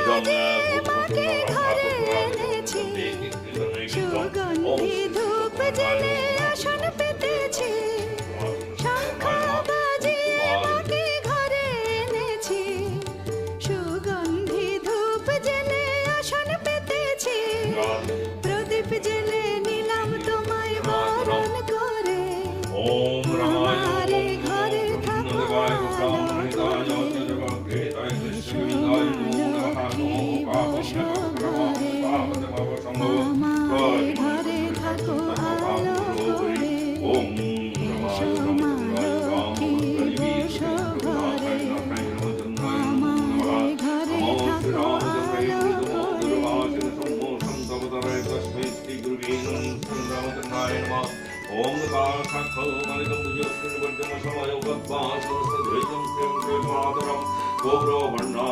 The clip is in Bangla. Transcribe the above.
বাজিয়ে মাকে ঘরে এনেছি, সুগন্ধি ধূপ জ্বেলে আসন পেতেছি। শঙ্খ বাজিয়ে মাকে ঘরে এনেছি, সুগন্ধি ধূপ জ্বেলে আসন পেতেছি। প্রদীপ জ্বেলে নিলাম তোমায় বরণ করে, আমারে ঘরে থাকো আলো করে। এসো মা লক্ষ্মী বসো ঘরে, আমারে ঘরে থাকো আলো করে। এসো মা লক্ষ্মী বসো ঘরে, আমারে ঘরে থাকো আলো করে। ओम नमः शाखो मालिकं विजयस्य वर्धन समायो वद्वासो सद्वैतं प्रेम प्रेमादरं गोब्रो वर्णा